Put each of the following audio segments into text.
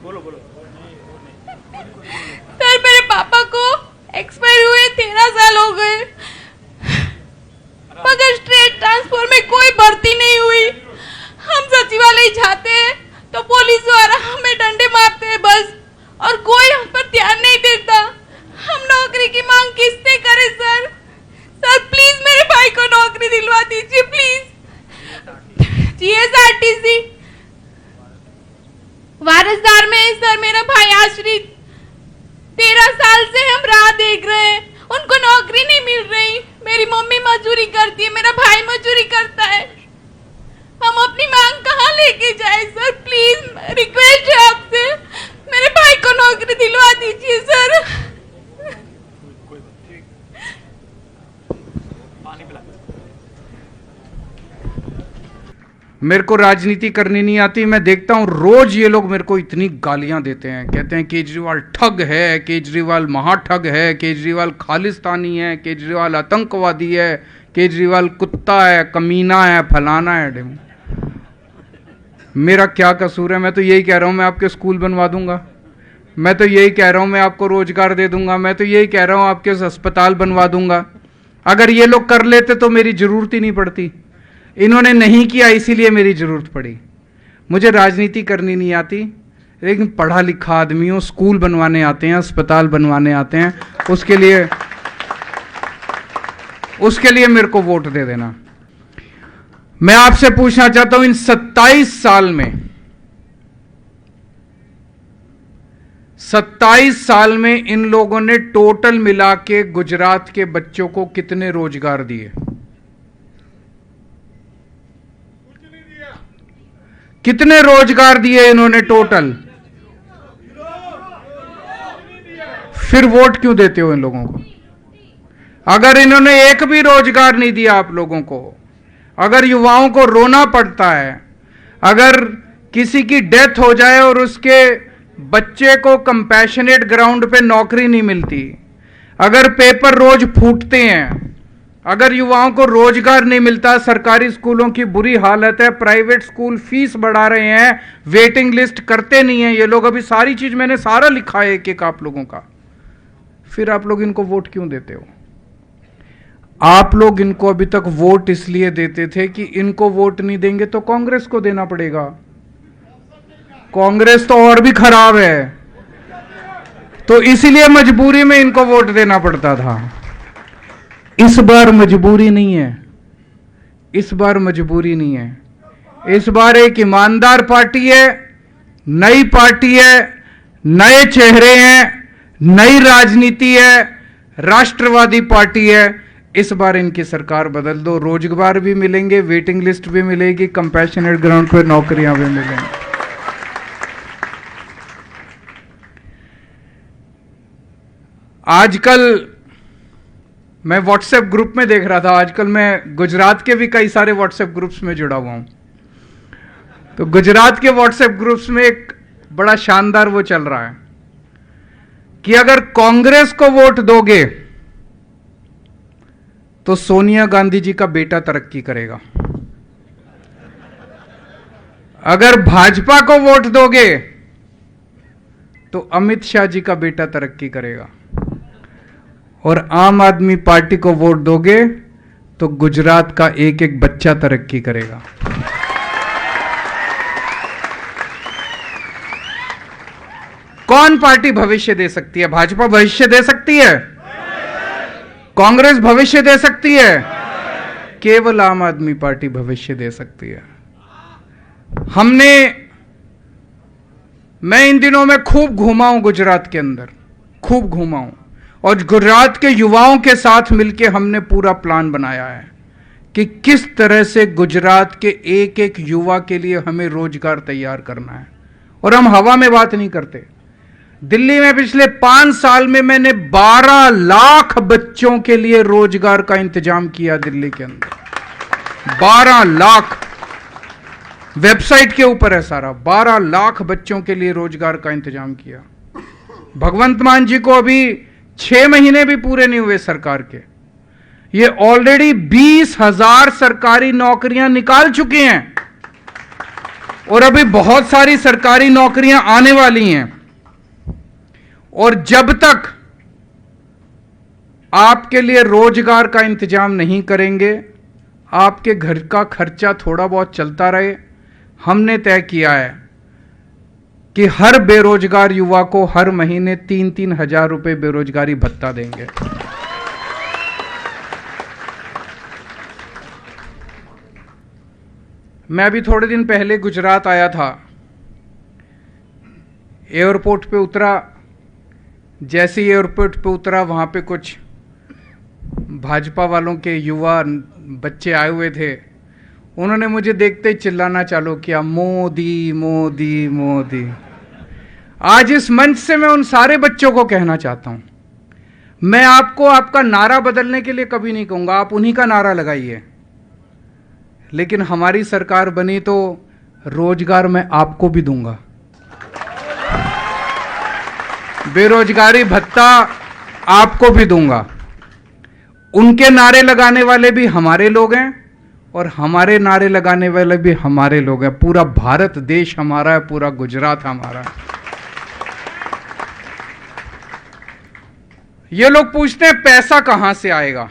Sir मेरे पापा को एक्सपायर हुए 13 साल हो गए, मगर स्टेट ट्रांसपोर्ट में कोई भर्ती नहीं हुई। हम सचिवालय जाते हैं तो पुलिस द्वारा हमें डंडे मारते हैं बस, और कोई हम पर ध्यान नहीं देता। हम नौकरी की मांग किससे करें सर? सर प्लीज मेरे भाई को नौकरी दिलवा दीजिए प्लीज। जीएसआरटीसी वारसदार में है सर मेरा भाई आश्रित। 13 साल से हम राह देख रहे हैं, उनको नौकरी नहीं मिल रही। मेरी मम्मी मजदूरी करती है, मेरा भाई मजदूरी करता है। हम अपनी मांग कहाँ लेके जाए सर? प्लीज रिक्वेस्ट है आपसे, मेरे भाई को नौकरी दिलवा दीजिए सर। मेरे को राजनीति करनी नहीं आती, मैं देखता हूं रोज ये लोग मेरे को इतनी गालियां देते हैं, कहते हैं केजरीवाल ठग है, केजरीवाल महाठग है, केजरीवाल खालिस्तानी है, केजरीवाल आतंकवादी है, केजरीवाल कुत्ता है, कमीना है, फलाना है। मेरा क्या कसूर है? मैं तो यही कह रहा हूं मैं आपके स्कूल बनवा दूंगा, मैं तो यही कह रहा हूं मैं आपको रोजगार दे दूंगा, मैं तो यही कह रहा हूं आपके अस्पताल बनवा दूंगा। अगर ये लोग कर लेते तो मेरी जरूरत ही नहीं पड़ती। इन्होंने नहीं किया इसीलिए मेरी जरूरत पड़ी। मुझे राजनीति करनी नहीं आती, लेकिन पढ़ा लिखा आदमी हूं, स्कूल बनवाने आते हैं, अस्पताल बनवाने आते हैं, उसके लिए मेरे को वोट दे देना। मैं आपसे पूछना चाहता हूं इन 27 साल में इन लोगों ने टोटल मिला के गुजरात के बच्चों को कितने रोजगार दिए? कितने रोजगार दिए इन्होंने टोटल? फिर वोट क्यों देते हो इन लोगों को? अगर इन्होंने एक भी रोजगार नहीं दिया आप लोगों को, अगर युवाओं को रोना पड़ता है, अगर किसी की डेथ हो जाए और उसके बच्चे को कंपैशनेट ग्राउंड पे नौकरी नहीं मिलती, अगर पेपर रोज फूटते हैं, अगर युवाओं को रोजगार नहीं मिलता, सरकारी स्कूलों की बुरी हालत है, प्राइवेट स्कूल फीस बढ़ा रहे हैं, वेटिंग लिस्ट करते नहीं है ये लोग, अभी सारी चीज मैंने सारा लिखा है एक एक आप लोगों का, फिर आप लोग इनको वोट क्यों देते हो? आप लोग इनको अभी तक वोट इसलिए देते थे कि इनको वोट नहीं देंगे तो कांग्रेस को देना पड़ेगा। कांग्रेस तो और भी खराब है, तो इसीलिए मजबूरी में इनको वोट देना पड़ता था। इस बार मजबूरी नहीं है, इस बार मजबूरी नहीं है। इस बार एक ईमानदार पार्टी है, नई पार्टी है, नए चेहरे हैं, नई राजनीति है, राष्ट्रवादी पार्टी है। इस बार इनकी सरकार बदल दो, रोजगार भी मिलेंगे, वेटिंग लिस्ट भी मिलेगी, कंपैशनेट ग्राउंड पर नौकरियां भी मिलेंगी। आजकल मैं व्हाट्सएप ग्रुप में देख रहा था, आजकल मैं गुजरात के भी कई सारे व्हाट्सएप ग्रुप्स में जुड़ा हुआ हूं, तो गुजरात के व्हाट्सएप ग्रुप्स में एक बड़ा शानदार वो चल रहा है कि अगर कांग्रेस को वोट दोगे तो सोनिया गांधी जी का बेटा तरक्की करेगा, अगर भाजपा को वोट दोगे तो अमित शाह जी का बेटा तरक्की करेगा, और आम आदमी पार्टी को वोट दोगे तो गुजरात का एक एक बच्चा तरक्की करेगा। कौन पार्टी भविष्य दे सकती है? भाजपा भविष्य दे सकती है? कांग्रेस भविष्य दे सकती है? केवल आम आदमी पार्टी भविष्य दे सकती है। मैं इन दिनों में खूब घूमा हूं गुजरात के अंदर, खूब घूमा हूं, और गुजरात के युवाओं के साथ मिलकर हमने पूरा प्लान बनाया है कि किस तरह से गुजरात के एक एक युवा के लिए हमें रोजगार तैयार करना है। और हम हवा में बात नहीं करते। दिल्ली में पिछले 5 साल में मैंने 12 लाख बच्चों के लिए रोजगार का इंतजाम किया दिल्ली के अंदर। 12 लाख, वेबसाइट के ऊपर है सारा। 12 लाख बच्चों के लिए रोजगार का इंतजाम किया। भगवंत मान जी को अभी 6 महीने भी पूरे नहीं हुए सरकार के, ये ऑलरेडी 20,000 सरकारी नौकरियां निकाल चुके हैं। और अभी बहुत सारी सरकारी नौकरियां आने वाली हैं, और जब तक आपके लिए रोजगार का इंतजाम नहीं करेंगे, आपके घर का खर्चा थोड़ा बहुत चलता रहे, हमने तय किया है कि हर बेरोजगार युवा को हर महीने 3-3 हजार रुपए बेरोजगारी भत्ता देंगे। मैं अभी थोड़े दिन पहले गुजरात आया था। एयरपोर्ट पे उतरा, जैसे ही एयरपोर्ट पे उतरा वहाँ पे कुछ भाजपा वालों के युवा बच्चे आए हुए थे। उन्होंने मुझे देखते ही चिल्लाना चालू किया, मोदी मोदी मोदी। आज इस मंच से मैं उन सारे बच्चों को कहना चाहता हूँ, मैं आपको आपका नारा बदलने के लिए कभी नहीं कहूँगा, आप उन्हीं का नारा लगाइए, लेकिन हमारी सरकार बनी तो रोजगार मैं आपको भी दूंगा, बेरोजगारी भत्ता आपको भी दूंगा। उनके नारे लगाने वाले भी हमारे लोग हैं और हमारे नारे लगाने वाले भी हमारे लोग हैं। पूरा भारत देश हमारा है, पूरा गुजरात हमारा है। ये लोग पूछते हैं पैसा कहां से आएगा।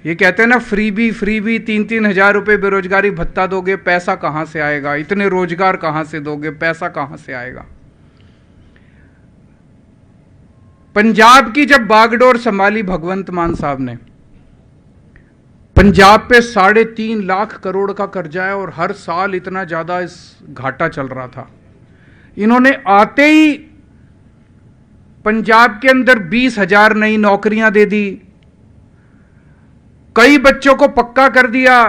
ये कहते हैं ना फ्रीबी 3-3 हजार रुपए बेरोजगारी भत्ता दोगे, पैसा कहां से आएगा, इतने रोजगार कहां से दोगे, पैसा कहां से आएगा। पंजाब की जब बागडोर संभाली भगवंत मान साहब ने, पंजाब पे 3.5 लाख करोड़ का कर्जा है और हर साल इतना ज्यादा इस घाटा चल रहा था। इन्होंने आते ही पंजाब के अंदर 20,000 नई नौकरियां दे दी, कई बच्चों को पक्का कर दिया,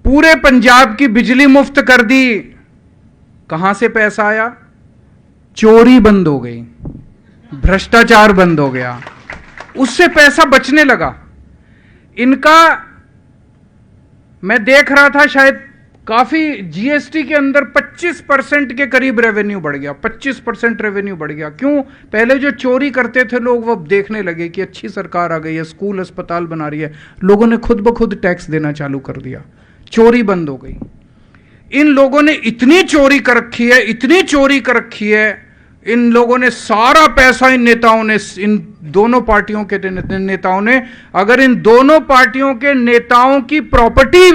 पूरे पंजाब की बिजली मुफ्त कर दी। कहां से पैसा आया? चोरी बंद हो गई, भ्रष्टाचार बंद हो गया, उससे पैसा बचने लगा। इनका मैं देख रहा था, शायद काफी जीएसटी के अंदर 25% के करीब रेवेन्यू बढ़ गया, 25% रेवेन्यू बढ़ गया। क्यों? पहले जो चोरी करते थे लोग, वो देखने लगे कि अच्छी सरकार आ गई है, स्कूल अस्पताल बना रही है, लोगों ने खुद ब खुद टैक्स देना चालू कर दिया, चोरी बंद हो गई। इन लोगों ने इतनी चोरी कर रखी है, इतनी चोरी कर रखी है, इन लोगों ने सारा पैसा, इन नेताओं ने, इन दोनों पार्टियों के नेताओं ने, अगर इन दोनों पार्टियों के नेताओं की प्रॉपर्टी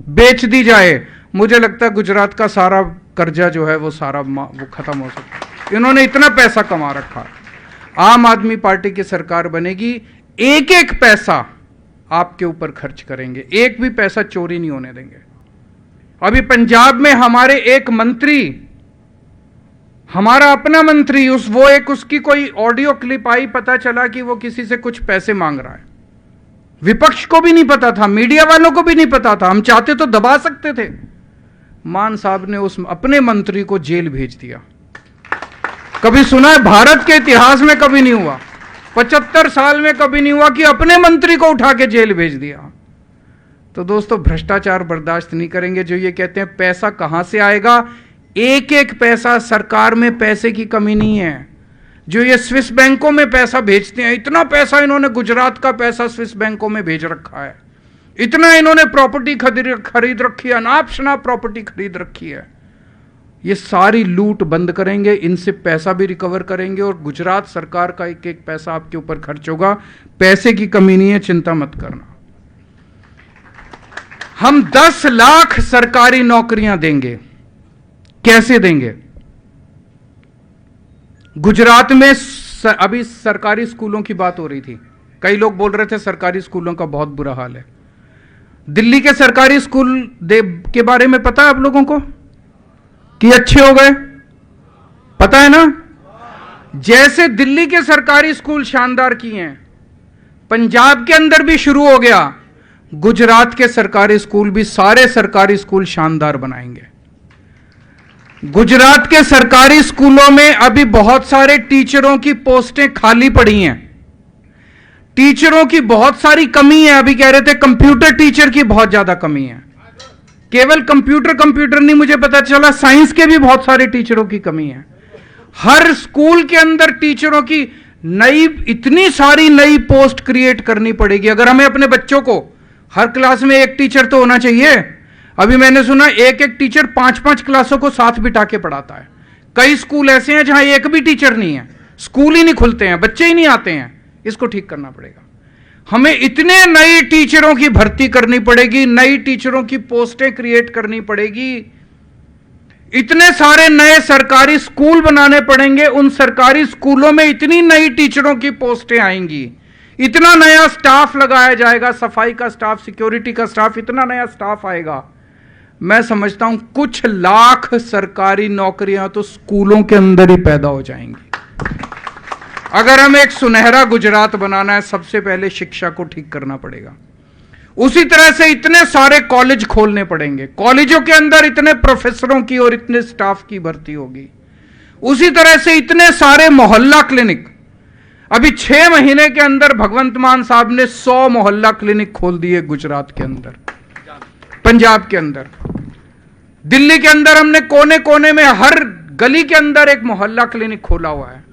बेच दी जाए, मुझे लगता है गुजरात का सारा कर्जा जो है वो सारा वो खत्म हो सकता है। इन्होंने इतना पैसा कमा रखा। आम आदमी पार्टी की सरकार बनेगी, एक एक पैसा आपके ऊपर खर्च करेंगे, एक भी पैसा चोरी नहीं होने देंगे। अभी पंजाब में हमारे एक मंत्री, हमारा अपना मंत्री, उसकी कोई ऑडियो क्लिप आई, पता चला कि वो किसी से कुछ पैसे मांग रहा है। विपक्ष को भी नहीं पता था, मीडिया वालों को भी नहीं पता था, हम चाहते तो दबा सकते थे। मान साहब ने उस अपने मंत्री को जेल भेज दिया। कभी सुना है? भारत के इतिहास में कभी नहीं हुआ, 75 साल में कभी नहीं हुआ कि अपने मंत्री को उठा के जेल भेज दिया। तो दोस्तों, भ्रष्टाचार बर्दाश्त नहीं करेंगे। जो ये कहते हैं पैसा कहां से आएगा, एक एक पैसा, सरकार में पैसे की कमी नहीं है। जो ये स्विस बैंकों में पैसा भेजते हैं, इतना पैसा इन्होंने गुजरात का पैसा स्विस बैंकों में भेज रखा है, इतना इन्होंने प्रॉपर्टी खरीद रखी है, अनाप शनाप प्रॉपर्टी खरीद रखी है। ये सारी लूट बंद करेंगे, इनसे पैसा भी रिकवर करेंगे और गुजरात सरकार का एक एक पैसा आपके ऊपर खर्च होगा। पैसे की कमी नहीं है, चिंता मत करना। हम 10 लाख सरकारी नौकरियां देंगे। कैसे देंगे? गुजरात में अभी सरकारी स्कूलों की बात हो रही थी, कई लोग बोल रहे थे सरकारी स्कूलों का बहुत बुरा हाल है। दिल्ली के सरकारी स्कूल के बारे में पता है आप लोगों को कि अच्छे हो गए? पता है ना? जैसे दिल्ली के सरकारी स्कूल शानदार किए हैं, पंजाब के अंदर भी शुरू हो गया, गुजरात के सरकारी स्कूल भी, सारे सरकारी स्कूल शानदार बनाएंगे। गुजरात के सरकारी स्कूलों में अभी बहुत सारे टीचरों की पोस्टें खाली पड़ी हैं, टीचरों की बहुत सारी कमी है। अभी कह रहे थे कंप्यूटर टीचर की बहुत ज्यादा कमी है। केवल कंप्यूटर नहीं, मुझे पता चला साइंस के भी बहुत सारे टीचरों की कमी है। हर स्कूल के अंदर टीचरों की इतनी सारी नई पोस्ट क्रिएट करनी पड़ेगी। अगर हमें अपने बच्चों को, हर क्लास में एक टीचर तो होना चाहिए, अभी मैंने सुना एक एक टीचर 5-5 क्लासों को साथ बिठा के पढ़ाता है। कई स्कूल ऐसे हैं जहां एक भी टीचर नहीं है, स्कूल ही नहीं खुलते हैं, बच्चे ही नहीं आते हैं। इसको ठीक करना पड़ेगा। हमें इतने नए टीचरों की भर्ती करनी पड़ेगी, नई टीचरों की पोस्टें क्रिएट करनी पड़ेगी, इतने सारे नए सरकारी स्कूल बनाने पड़ेंगे। उन सरकारी स्कूलों में इतनी नई टीचरों की पोस्टें आएंगी, इतना नया स्टाफ लगाया जाएगा, सफाई का स्टाफ, सिक्योरिटी का स्टाफ, इतना नया स्टाफ आएगा। मैं समझता हूं कुछ लाख सरकारी नौकरियां तो स्कूलों के अंदर ही पैदा हो जाएंगी। अगर हमें एक सुनहरा गुजरात बनाना है, सबसे पहले शिक्षा को ठीक करना पड़ेगा। उसी तरह से इतने सारे कॉलेज खोलने पड़ेंगे, कॉलेजों के अंदर इतने प्रोफेसरों की और इतने स्टाफ की भर्ती होगी। उसी तरह से इतने सारे मोहल्ला क्लिनिक, अभी 6 महीने के अंदर भगवंत मान साहब ने 100 मोहल्ला क्लिनिक खोल दिए गुजरात के अंदर, पंजाब के अंदर, दिल्ली के अंदर हमने कोने कोने में हर गली के अंदर एक मोहल्ला क्लिनिक खोला हुआ है।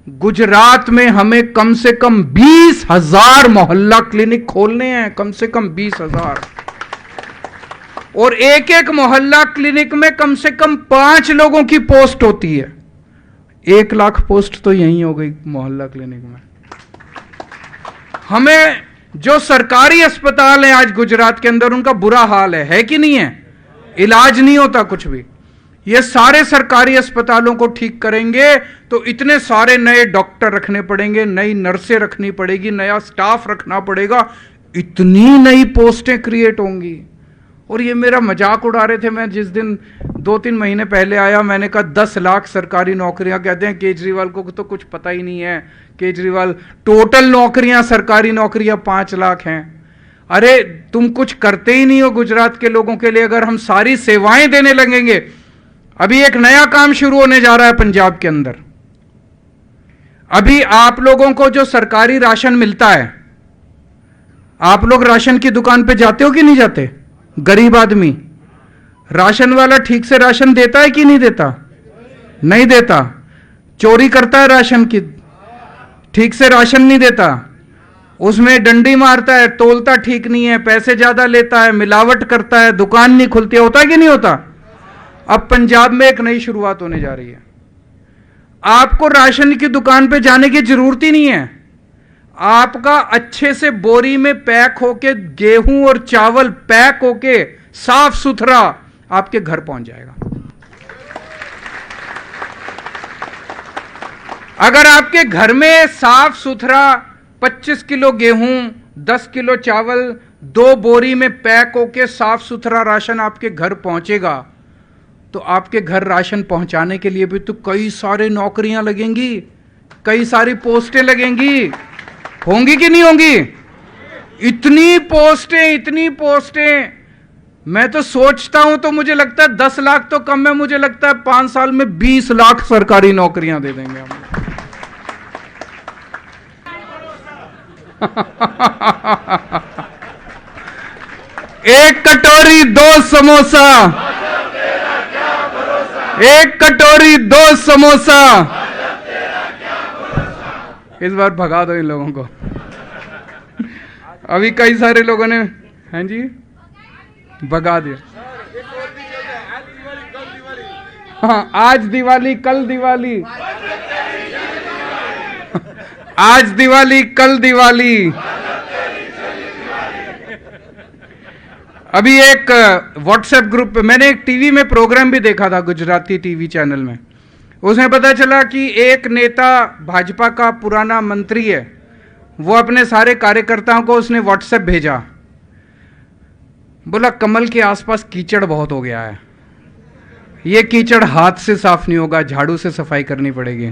गुजरात में हमें कम से कम 20,000 मोहल्ला क्लिनिक खोलने हैं, कम से कम 20,000, और एक एक मोहल्ला क्लिनिक में कम से कम 5 लोगों की पोस्ट होती है। 1 लाख पोस्ट तो यहीं हो गई मोहल्ला क्लिनिक में। हमें जो सरकारी अस्पताल है आज गुजरात के अंदर, उनका बुरा हाल है कि नहीं है? इलाज नहीं होता कुछ भी। ये सारे सरकारी अस्पतालों को ठीक करेंगे तो इतने सारे नए डॉक्टर रखने पड़ेंगे, नई नर्सें रखनी पड़ेगी, नया स्टाफ रखना पड़ेगा, इतनी नई पोस्टें क्रिएट होंगी। और ये मेरा मजाक उड़ा रहे थे। मैं जिस दिन 2-3 महीने पहले आया, मैंने कहा 10 लाख सरकारी नौकरियां। कहते हैं केजरीवाल को तो कुछ पता ही नहीं है, केजरीवाल टोटल नौकरियां, सरकारी नौकरियां 5 लाख हैं। अरे तुम कुछ करते ही नहीं हो गुजरात के लोगों के लिए। अगर हम सारी सेवाएं देने लगेंगे, अभी एक नया काम शुरू होने जा रहा है पंजाब के अंदर। अभी आप लोगों को जो सरकारी राशन मिलता है, आप लोग राशन की दुकान पे जाते हो कि नहीं जाते? गरीब आदमी, राशन वाला ठीक से राशन देता है कि नहीं देता? नहीं देता, चोरी करता है राशन की, ठीक से राशन नहीं देता, उसमें डंडी मारता है, तोलता ठीक नहीं है, पैसे ज्यादा लेता है, मिलावट करता है, दुकान नहीं खुलती है। होता है कि नहीं होता? अब पंजाब में एक नई शुरुआत होने जा रही है। आपको राशन की दुकान पे जाने की जरूरत ही नहीं है। आपका अच्छे से बोरी में पैक होके गेहूं और चावल पैक होके साफ सुथरा आपके घर पहुंच जाएगा। अगर आपके घर में साफ सुथरा 25 किलो गेहूं, 10 किलो चावल 2 बोरी में पैक होके साफ सुथरा राशन आपके घर पहुंचेगा, तो आपके घर राशन पहुंचाने के लिए भी तो कई सारे नौकरियां लगेंगी, कई सारी पोस्टें लगेंगी। होंगी कि नहीं होंगी? इतनी पोस्टें मैं तो सोचता हूं तो मुझे लगता है 10 लाख तो कम है, मुझे लगता है 5 साल में 20 लाख सरकारी नौकरियां दे देंगे हम। एक कटोरी 2 समोसा, 1 कटोरी 2 समोसा। इस बार भगा दो इन लोगों को। अभी कई सारे लोगों ने, हैं जी, भगा दिया। हाँ, आज दिवाली कल दिवाली, आज दिवाली कल दिवाली। अभी एक व्हाट्सएप ग्रुप पे मैंने एक टीवी में प्रोग्राम भी देखा था, गुजराती टीवी चैनल में। उसमें पता चला कि एक नेता भाजपा का पुराना मंत्री है, वो अपने सारे कार्यकर्ताओं को उसने व्हाट्सएप भेजा, बोला कमल के आसपास कीचड़ बहुत हो गया है, ये कीचड़ हाथ से साफ नहीं होगा, झाड़ू से सफाई करनी पड़ेगी।